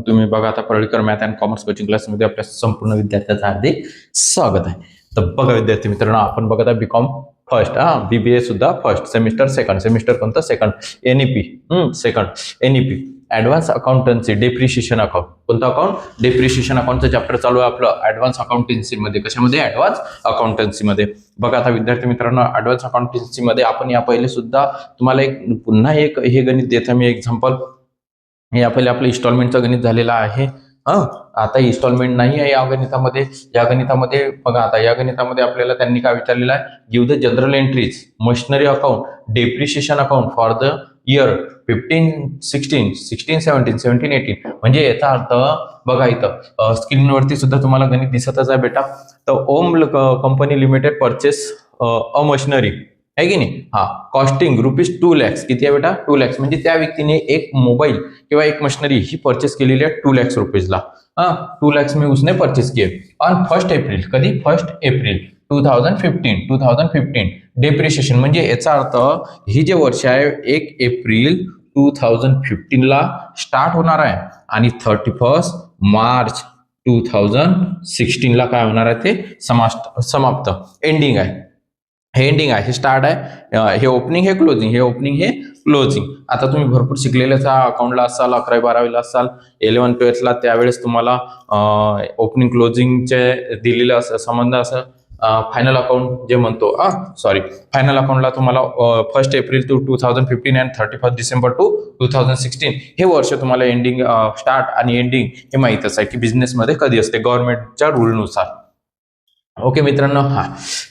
तुम्ही बघा आता पर्यटकर मॅथ अँड कॉमर्स कोचिंग क्लासमध्ये आपल्या संपूर्ण विद्यार्थ्यांचं हार्दिक स्वागत आहे. तर बघा विद्यार्थी मित्रांनो, आपण बघत आहे बीकॉम फर्स्ट, बीबीए सुद्धा फर्स्ट सेमिस्टर, सेकंड कोणतं second, NEP second NEP advance accountancy depreciation account. कोणतं अकाउंट? डेप्रिशिएशन अकाउंटचं चॅप्टर चालू आहे आपलं ऍडव्हान्स अकाउंटन्सीमध्ये. कशामध्ये? ऍडव्हान्स अकाउंटन्सीमध्ये. बघा आता विद्यार्थी मित्रांनो, ऍडव्हान्स अकाउंटन्सीमध्ये आपण या पहिले सुद्धा तुम्हाला पुन्हा एक हे गणित देतो मी एक्झाम्पल. या पहिले आपलं इन्स्टॉलमेंटचं गणित झालेलं आहे. आता इन्स्टॉलमेंट नाही आहे या गणितामध्ये. या गणितामध्ये बघा, आता या गणितामध्ये आपल्याला त्यांनी काय विचारलेलं आहे? Give the general entries machinery account depreciation account for the year 15-16, 16-17, 17-18. म्हणजे याचा अर्थ बघा, इथं स्क्रीनवरती सुद्धा तुम्हाला गणित दिसतच आहे बेटा. तर Om company limited purchase a machinery आहे की नाही. Costing ₹2 lakhs. किती आहे बेटा? 2 lakhs. म्हणजे त्या व्यक्तीने एक मोबाईल किंवा एक मशिनरी ही परचेस केलेली आहे 2 lakhs रुपीजला. 2 lakhs में उसने परचेस किए ऑन 1 एप्रिल. कधी? 1 एप्रिल 2015. डेप्रिशिएशन म्हणजे याचा अर्थ ही जे वर्ष आहे 1 एप्रिल 2015 स्टार्ट होणार आहे आणि 31 मार्च 2016 काय होणार आहे? ते समाप्त एंडिंग आहे. हे एंडिंग आहे, हे स्टार्ट आहे, हे ओपनिंग, हे क्लोजिंग, हे ओपनिंग, हे क्लोजिंग. आता तुम्ही भरपूर शिकलेलेच अकाउंटला असाल, 11वी 12वीला असाल, 11th 12thला, त्यावेळेस तुम्हाला ओपनिंग क्लोजिंगचे दिलेलं असं संबंध असं फायनल अकाउंट जे म्हणतो, फायनल अकाउंटला तुम्हाला 1 April to 2015 and 31 December to 2016 हे वर्ष तुम्हाला एंडिंग, स्टार्ट आणि एंडिंग हे माहीतच आहे की बिझनेसमध्ये कधी असते गव्हर्नमेंटच्या रूलनुसार. ओके मित्रांनो.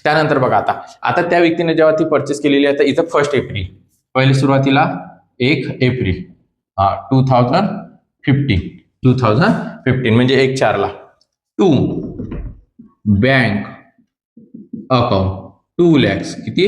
त्यानंतर बघा, आता त्या व्यक्तीने जेव्हा ती परचेस केलेली आहे, तर इथं 1 एप्रिल, पहिले सुरुवातीला 1 एप्रिल 2015 म्हणजे 1/4 टू बँक अकाउंट 2 lakhs. किती?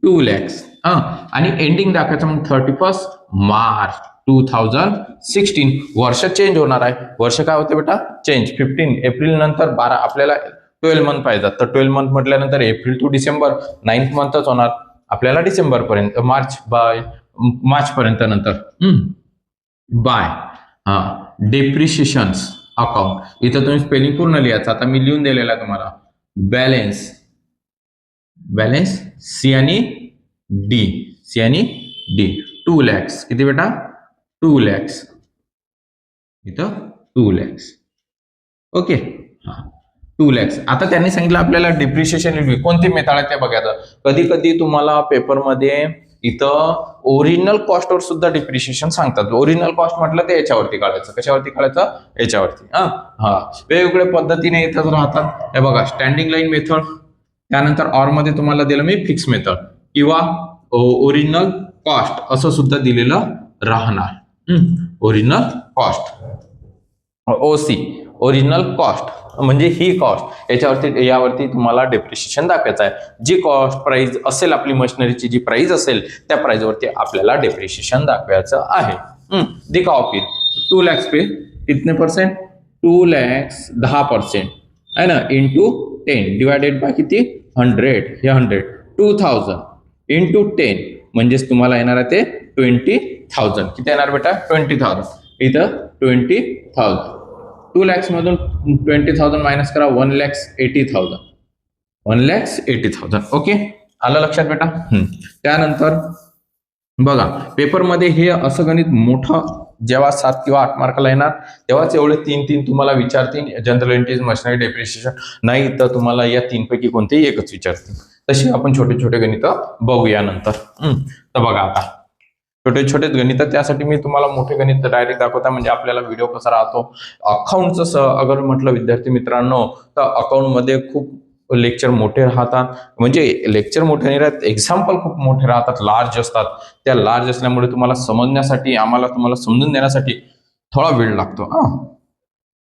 2 lakhs. आणि एंडिंग दाखवायचं मग 31 मार्च 2016. वर्ष चेंज होणार आहे. वर्ष काय होते बेटा? चेंज. 15 एप्रिल नंतर 12 आपल्याला 12 मंथ पाहिजे. तर 12 मंथ म्हटल्यानंतर एप्रिल टू डिसेंबर 9th मंथच होणार आपल्याला, डिसेंबर पर्यंत, मार्च पर्यंत नंतर बाय डेप्रिशिएशन अकाउंट. इथं तुम्ही स्पेलिंग पूर्ण लिहायचं. आता मी लिहून दिलेला आहे तुम्हाला. बॅलेन्स सी आणि डी 2 lakhs. किती बेटा? 2 lakhs. इथं 2 lakhs. ओके. 2 lakhs. आता त्यांनी सांगितलं आपल्याला डिप्रिशिएशन कोणती मेथड आहे ते बघायचं. कधी कधी तुम्हाला पेपरमध्ये इथं ओरिजिनल कॉस्टवर सुद्धा डिप्रिशिएशन सांगतात. ओरिजिनल कॉस्ट म्हटलं ते याच्यावरती काढायचं. कशावरती काढायचं? याच्यावरती. वेगवेगळ्या पद्धतीने येतच राहतात. हे बघा, स्टँडिंग लाईन मेथड, त्यानंतर ऑर मध्ये तुम्हाला दिलं मी फिक्स मेथड किंवा ओरिजिनल कॉस्ट असं सुद्धा दिलेलं राहणार. Original cost, OC, original cost म्हणजे ही कॉस्ट, यावरती तुम्हाला डेप्रिशिएशन दाखवायचं आहे. जी कॉस्ट प्राइस असेल आपली मशिनरीची, जी प्राइस असेल त्या प्राइस वरती आपल्याला डेप्रिशिएशन दाखवायचं आहे. दिखाओ फिर 2 lakhs पे कितने परसेंट? 2 lakhs 10% है ना, इंटू 10 डिवायडेड बाय किती? 100. हे 100 2000 इंटू 10 म्हणजेच तुम्हाला येणार आहे ते 20,000. किती येणार बेटा? 20,000. इथं 20,000. 2 lakhs मधून 20,000 मायनस करा, 1,80,000. 1,80,000. ओके, आलं लक्षात बेटा? त्यानंतर बघा, पेपरमध्ये हे असं गणित मोठं जेव्हा 7 किंवा 8 मार्काला येणार तेव्हाच एवढे 3 तुम्हाला विचारतील. General entries, machinery, depreciation. नाही तर तुम्हाला या 3 पैकी कोणतेही एकच विचारतील. तशी आपण छोटे गणित बघूया नंतर. तर बघा, आता छोटे गणित, त्यासाठी मी तुम्हाला मोठे गणित डायरेक्ट दाखवता म्हणजे आपल्याला व्हिडिओ कसा राहतो. अकाउंटचं अगर म्हटलं विद्यार्थी मित्रांनो, तर अकाउंटमध्ये खूप लेक्चर मोठे राहतात. म्हणजे लेक्चर मोठे नाही राहत, एक्झाम्पल खूप मोठे राहतात, लार्ज असतात. त्या लार्ज असल्यामुळे तुम्हाला समजण्यासाठी, तुम्हाला समजून देण्यासाठी थोडा वेळ लागतो.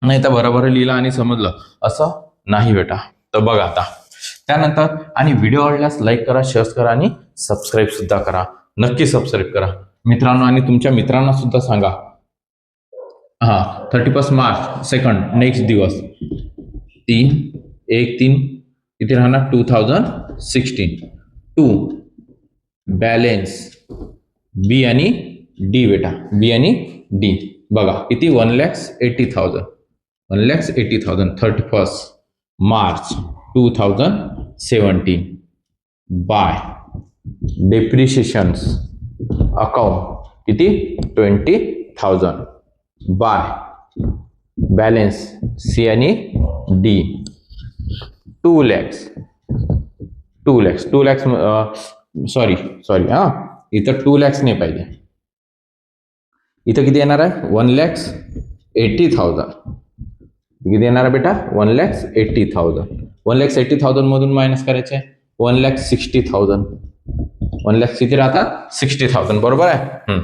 नाही तर बरोबर लिहिलं आणि समजलं असं नाही बेटा. तर बघा आता त्यानंतर, आणि व्हिडिओ आवडल्यास लाईक करा, शेअर करा आणि सबस्क्राईब सुद्धा करा. नक्की सबस्क्राईब करा मित्रांनो, आणि तुमच्या मित्रांना सुद्धा सांगा. 31 मार्च सेकंड नेक्स्ट दिवस 3 किती राहणार? 2016. 2 बॅलेन्स बी आणि डी बेटा, बी आणि डी बघा किती 1,80,000 1,80,000 31st March 2017 bye depreciations account किती 20,000 बाय बॅलन्स सी आणि डी 2 lakhs 2 lakhs सॉरी हा इथं 2 lakhs नाही पाहिजे, इथं किती येणार आहे 1,80,000 किती येणार आहे बेटा 1,80,000 1,80,000 मधून मायनस करायचे 1,60,000 1 लाख किती राहतात 60,000 बरोबर आहे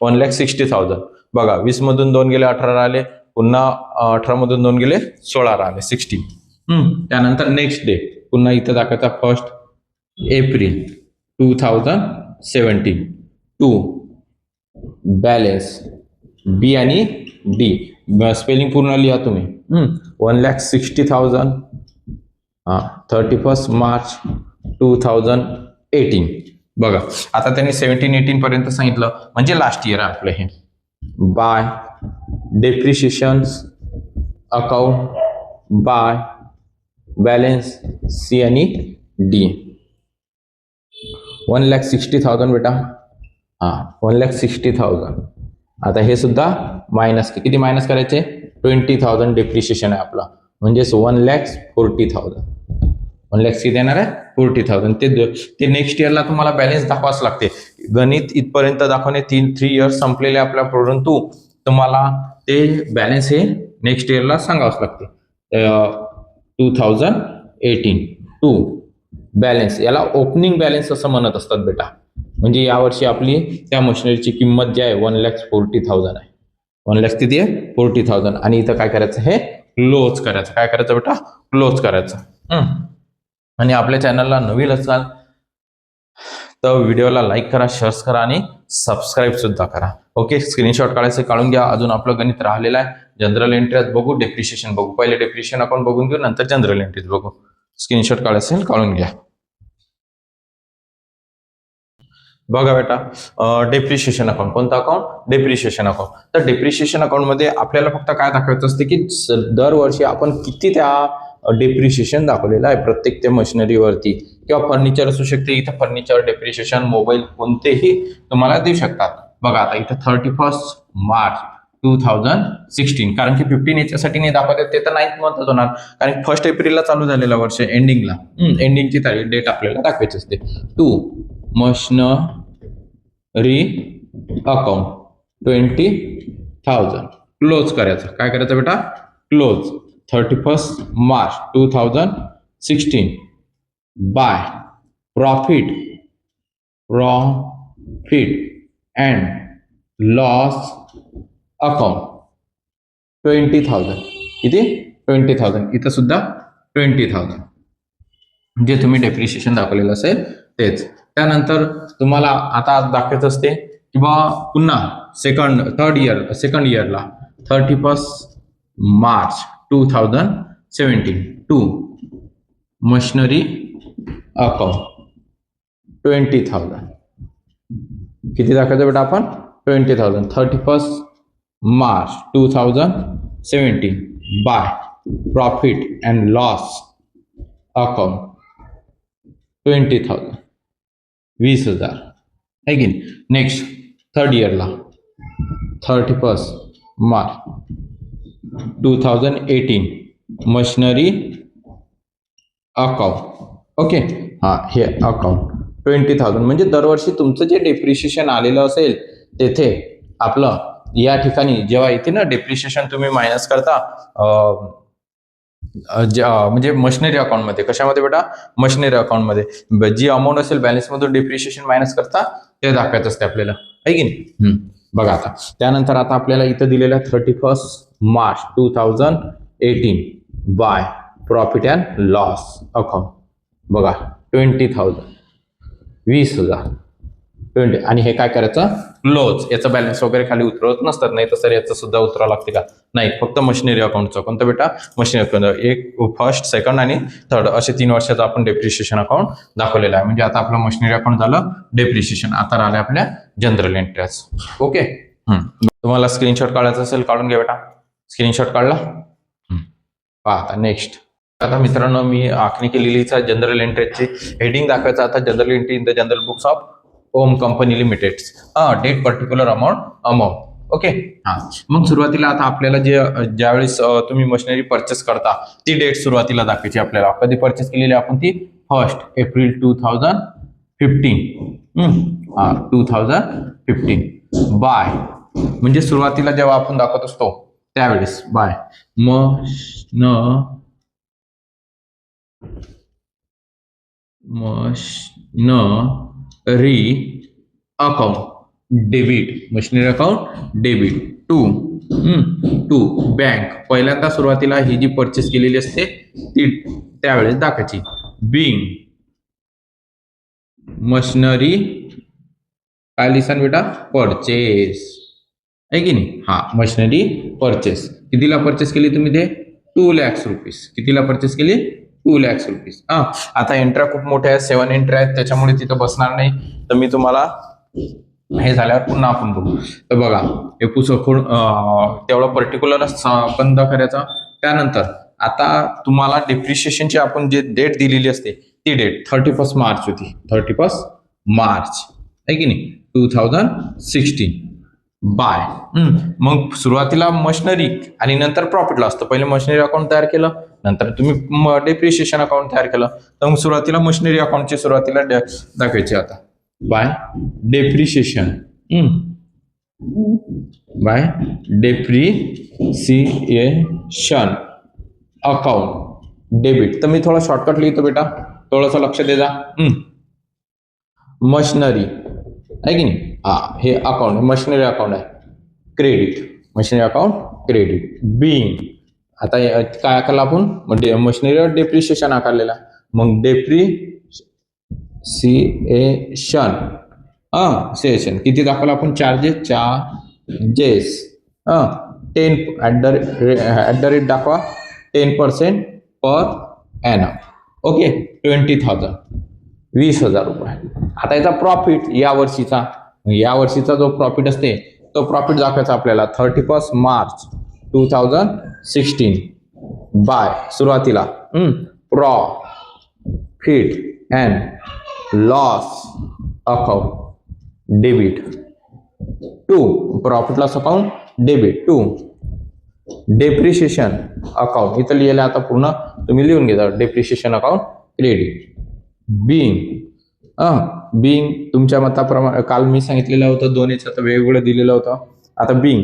1,60,000 बघा 20 मधून 2 गेले 18 राहिले, पुन्हा 18 मधून 2 गेले 16 राहिले 16 त्यानंतर नेक्स्ट डे पुन्हा इथं दाखवायचा 1 एप्रिल 2017 टू बॅलन्स बी आणि डी स्पेलिंग पूर्ण लिहा तुम्ही 1,60,000 31st March 2018 बघा आता त्यांनी 17-18 पर्यंत सांगितलं म्हणजे लास्ट इयर आपलं हे by depreciations account by balance C आणि डी 1,60,000 बेटा 1,60,000 आता हे सुद्धा मायनस किती मायनस करायचे 20,000 डेप्रिशिएशन आहे आपला म्हणजेच 1,40,000 1 लाख किती येणार आहे 40,000 ते नेक्स्ट इयरला तुम्हाला बॅलन्स दाखवाच लागते गणित इथपर्यंत दाखवणे 3 इयर्स संपलेले आपल्या परंतु तुम्हाला ते बॅलन्स हे नेक्स्ट इयरला सांगावंच लागते 2018 टू बॅलन्स याला ओपनिंग बॅलन्स असं म्हणत असतात बेटा म्हणजे यावर्षी आपली त्या मशिनरीची किंमत जी आहे 1,40,000 आहे 1 लाख किती आहे 40,000 आणि इथं काय करायचं हे क्लोज करायचं काय करायचं बेटा क्लोज करायचं आणि आपल्या चॅनलला नवीन असाल तर व्हिडिओला लाईक करा शेअर करा आणि सबस्क्राईब सुद्धा करा ओके स्क्रीनशॉट काढायचे काढून घ्या अजून आपलं गणित राहिलेलं आहे जनरल एंट्रीज बघू डेप्रिशिएशन बघू पहिले डेप्रिशिएशन अकाउंट बघून घेऊ नंतर जनरल एंट्रीज बघू स्क्रीनशॉट काढायचे काढून घ्या बघा बेटा डेप्रिशिएशन अकाउंट कोणता अकाउंट डेप्रिशिएशन अकाउंट तर डेप्रिशिएशन अकाउंट मध्ये आपल्याला फक्त काय दाखवायचं असते की दरवर्षी आपण किती त्या डेप्रिशिएशन दाखवलेलं आहे प्रत्येक त्या मशिनरीवरती किंवा फर्निचर असू शकते इथं फर्निचर डेप्रिशिएशन मोबाईल कोणतेही तुम्हाला देऊ शकतात बघा आता इथं 31st March 2016 कारण की 15 याच्यासाठी नाही दाखवत ते तर 9th मंथच होणार कारण 1 एप्रिलला चालू झालेलं वर्ष एंडिंगला एंडिंगची तारीख डेट आपल्याला दाखवायची असते टू मशिनरी अकाउंट 20,000 क्लोज करायचं काय करायचं बेटा close 31st March 2016 bye profit and loss account 20,000 किती 20,000 इथं सुद्धा 20,000 जे तुम्ही डेप्रिशिएशन दाखवलेलं असेल तेच त्यानंतर तुम्हाला आता दाखवायचं असते किंवा पुन्हा सेकंड इयरला 31st March 2017 to machinery account 20,000 किती दाखवायचं बेटा आपण 20,000 31st March 2017 bye profit and loss account 20,000 20,000 है की नेक्स्ट थर्ड इयरला 31st March 2018 machinery account okay हे अकाउंट 20,000 म्हणजे दरवर्षी तुमचं जे डेप्रिशिएशन आलेलं असेल तेथे आपलं या ठिकाणी जेव्हा येते ना डेप्रिशिएशन तुम्ही मायनस करता म्हणजे मशिनरी अकाउंटमध्ये कशामध्ये बेटा मशिनरी अकाउंटमध्ये जी अमाऊंट असेल बॅलन्स मधून डेप्रिशिएशन मायनस करता ते दाखवायचं असते आपल्याला आहे की नाही बघा आता त्यानंतर आता आपल्याला इथं दिलेलं 31st March 2018 by profit and loss account बघा 20,000 20,000 20 आणि हे काय करायचं क्लोज याचं बॅलन्स वगैरे खाली उतरवत नसतात नाही तर सर याचं सुद्धा उतरावं लागते का नाही फक्त मशिनरी अकाउंटचं कोणतं बेटा मशिनरी अकाउंट एक फर्स्ट सेकंड आणि थर्ड असे 3 वर्षाचं आपण डेप्रिशिएशन अकाउंट दाखवलेलं आहे म्हणजे आता आपलं मशिनरी अकाउंट झालं डेप्रिशिएशन आता राहिलं आपल्या जनरल एंट्रीज ओके तुम्हाला स्क्रीनशॉट काढायचा असेल काढून घ्या बेटा. स्क्रीनशॉट काढला. आता नेक्स्ट. आता मित्रांनो मी आखणी केलेलीच आहे जनरल एंट्रीची. हेडिंग दाखवायचं आता journal entry in the journal books of home company limited. Date particular amount. Okay. मग सुरुवातीला आता आपल्याला ज्यावेळेस तुम्ही मशिनरी परचेस करता ती डेट सुरुवातीला दाखवायची आपल्याला. कधी परचेस केलेली आपण ती 1 एप्रिल 2015. 2015 बाय म्हणजे सुरुवातीला जेव्हा आपण दाखवत असतो त्यावेळेस by machinery account debit. Machinery account debit to bank. पहिल्यांदा सुरुवातीला ही जी परचेस केलेली असते ती त्यावेळेस दाखवायची. बिंग मशिनरी काय लिहिसान बेटा परचेस आहे की नाही. Machinery purchase. कितीला परचेस केली तुम्ही ते 2 lakhs रुपीज. कितीला परचेस केली 2 lakhs रुपीज. आता एंट्र्या खूप मोठ्या आहेत 7 एंट्र्या आहेत त्याच्यामुळे तिथं बसणार नाही. तर मी तुम्हाला हे झाल्यावर पुन्हा आपण बघू. तर बघा हे पुस्तक तेवढं पर्टिक्युलर बंद करायचा. त्यानंतर आता तुम्हाला डेप्रिशिएशनची आपण जे डेट दिलेली असते ती डेट 31 मार्च होती. 31 मार्च आहे की नाही 2016 बाय. मग सुरुवातीला मशिनरी आणि नंतर प्रॉफिटला असतं. पहिले मशिनरी अकाउंट तयार केलं नंतर तुम्ही डेप्रिशिएशन अकाउंट तयार केलं. तर मग सुरुवातीला मशिनरी अकाउंटची सुरुवातीला दाखवायची. आता by depreciation by depreciation account debit. तर मी थोडा शॉर्टकट लिहितो बेटा थोडंसं लक्ष दे जा. मशिनरी आहे की नाही हे अकाउंट मशिनरी अकाउंट आहे. Credit machinery account credit. Being आता काय आकारलं आपण मशिनरीवर डेप्रिशिएशन आकारलेला. मग डेप्रिसिएशन किती दाखवलं आपण चार्जेस 10 ॲट द रेट दाखवा 10% पर ॲनम. ओके 20,000 20,000 रुपये. आता याचा प्रॉफिट या वर्षीचा जो प्रॉफिट असते तो प्रॉफिट दाखवायचा आपल्याला 31 मार्च 2016 बाय सुरुवातीला profit and loss account debit to profit loss account debit to depreciation account. इथं लिहिलं आता पूर्ण तुम्ही लिहून घेता डेप्रिशिएशन अकाउंट क्रेडिट. बिंग तुमच्या मताप्रमाणे काल मी सांगितलेलं होतं 2 याच्यात वेगवेगळं दिलेलं होतं. आता being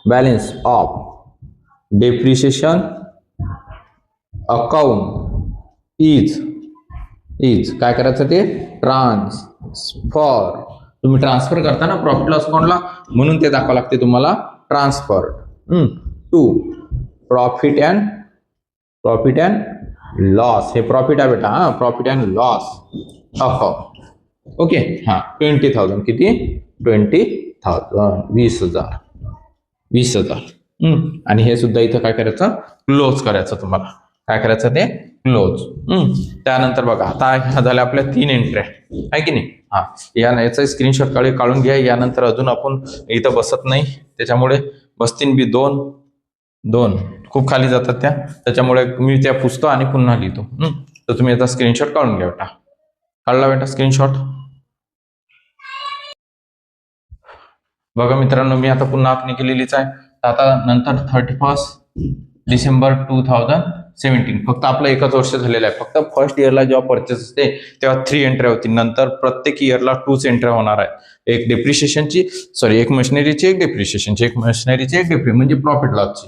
balance of depreciation account is काय करायचं ते ट्रान्सफर. तुम्ही ट्रान्सफर करता ना प्रॉफिट लॉस अकाउंटला म्हणून ते दाखवावं लागते तुम्हाला transfer to profit and loss. हे प्रॉफिट आहे बेटा profit and loss account. Okay 20,000 किती 20,000 20,000. आणि हे सुद्धा इथं काय करायचं क्लोज करायचं. तुम्हाला काय करायचं ते क्लोज. त्यानंतर बघा आता झाल्या आपल्या 3 एंट्र्या आहे की नाही. याचा स्क्रीनशॉट काढून घ्या. यानंतर अजून आपण इथं बसत नाही त्याच्यामुळे बसतीन बी 2 खूप खाली जातात त्याच्यामुळे मी त्या पुसतो आणि पुन्हा लिहितो. तर तुम्ही याचा स्क्रीनशॉट काढून घ्या बेटा. काढला बेटा स्क्रीनशॉट. बघा मित्रांनो मी आता पुन्हा आखणी केलेलीच आहे. आता नंतर 31 डिसेंबर 2017 फक्त आपलं एकच वर्ष झालेलं आहे. फक्त फर्स्ट इयरला जेव्हा परचेस असते तेव्हा 3 एंट्र्या होती. नंतर प्रत्येक इयरला 2 एंट्र्या होणार आहे. एक डेप्रिशिएशनची एक मशिनरीची एक डेप्रिशिएशनची एक मशिनरीची एक म्हणजे प्रॉफिट लॉसची.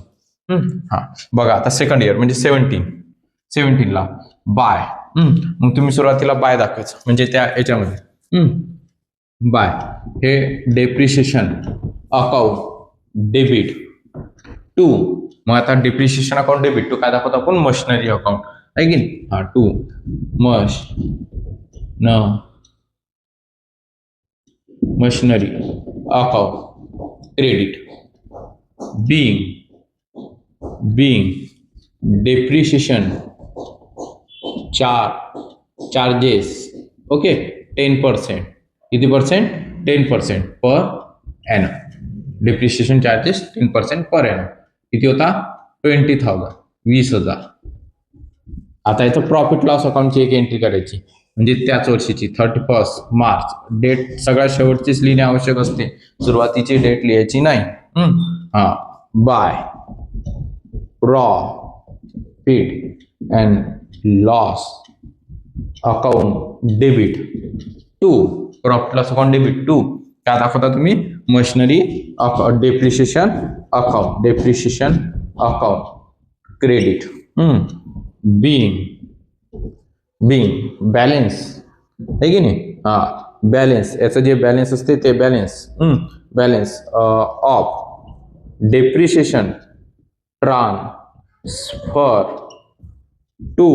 बघा आता सेकंड इयर म्हणजे 17ला बाय. मग तुम्ही सुरुवातीला बाय दाखवायचं म्हणजे त्या याच्यामध्ये बाय हे डेप्रिशिएशन अकाउंट डेबिट टू. मग आता डेप्रिशिएशन अकाउंट डेबिट टू काय दाखवतो आपण मशिनरी अकाउंट आहे की नाही. To machinery account credit. Being depreciation charges okay 10%. किती %? 10% per annum. Depreciation charges 10% per annum. किती होता? 20,000, 20,000. आता याचं प्रॉफिट लॉस अकाउंटची एक एंट्री करायची, म्हणजे त्याच वर्षीची 31 मार्च डेट सगळ्यात शेवटचीच लिहिणे आवश्यक असते, सुरुवातीची डेट लिहायची नाही. हा, by profit and loss account debit to, profit loss account debit to काय दाखवता तुम्ही? Machinery depreciation account, depreciation account credit. Being balance आहे की नाही? हा, बॅलेन्स, याचं जे बॅलेन्स असते ते balance of depreciation transfer to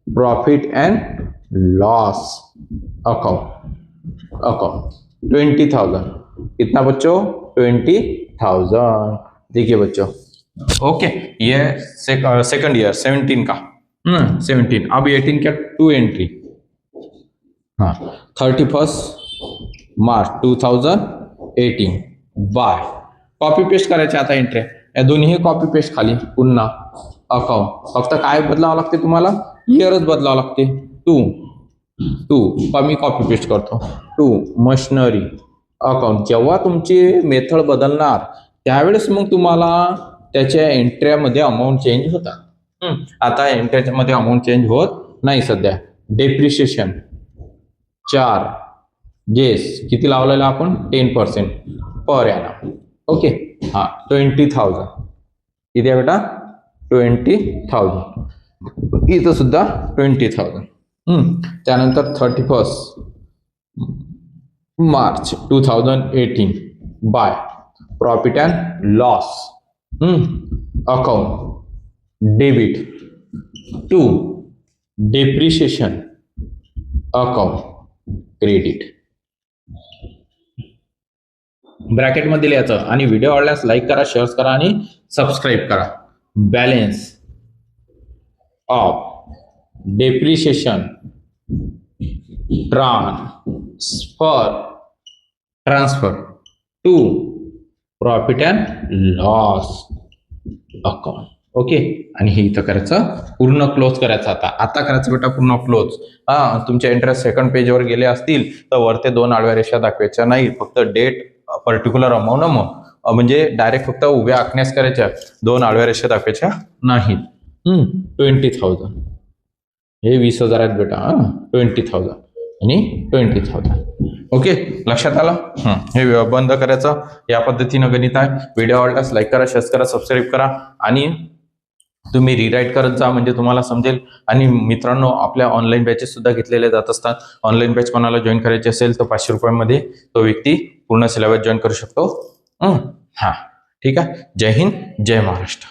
profit and loss account 20,000. कितना बच्चों? 20,000. देखिए बच्चों, ओके, ये सेकंड ईयर 17 का. 17. अब 18 क्या? 2 एंट्री. हाँ, 31 मार्च 2018 बाय. कॉपी पेस्ट करायचे आता एंट्री, या दोन्ही कॉपी पेस्ट खाली पुन्हा अकाउंट. फक्त काय बदलावं लागते तुम्हाला? इयरच बदलावं लागते. टू मी कॉपी पेस्ट करतो. To machinery account. जेव्हा तुमची मेथड बदलणार त्यावेळेस मग तुम्हाला त्याच्या एंट्र्यामध्ये अमाऊंट चेंज होतात. आता एंट्र्यामध्ये अमाऊंट चेंज होत नाही सध्या. डेप्रिशिएशन चार्जेस किती लावलेला आपण? 10% पर एनम. ओके, हा, 20,000. किती आहे बेटा? 20,000. इथं सुद्धा 20,000. त्यानंतर 31 March 2018 by profit and loss account debit to depreciation account credit. ब्रॅकेटमध्ये लिहायचं आणि व्हिडिओ आवडल्यास लाईक करा, शेअर करा आणि सबस्क्राईब करा. Balance of depreciation transfer to profit and loss account. Okay, आणि हे इथं करायचं, पूर्ण क्लोज करायचं. आता करायचं बेटा पूर्ण क्लोज. तुमच्या इंटरेस्ट सेकंड पेजवर गेले असतील तर वरते 2 आडव्या रेषा दाखवायच्या नाही, फक्त डेट पर्टिक्युलर अमाऊंट म्हणजे डायरेक्ट फक्त उभ्या आखण्यास करायच्या, 2 आडव्या रेषा दाखवायच्या नाहीत. 20,000 हे 20,000 आहेत बेटा. 20,000 आणि 20,000. ओके, लक्षात आलं? हे बंद करायचं. या पद्धतीनं गणित आहे. व्हिडिओ आवडल्यास लाईक करा, शेअर करा, सबस्क्राईब करा आणि तुम्ही रिराईट करत जा, म्हणजे तुम्हाला समजेल. आणि मित्रांनो, आपल्या ऑनलाईन बॅचेस सुद्धा घेतलेले जात असतात. ऑनलाईन बॅच कोणाला जॉईन करायची असेल तर 500 रुपयांमध्ये तो व्यक्ती पूर्ण सिलेबस जॉईन करू शकतो. ठीक आहे. जय हिंद, जय महाराष्ट्र.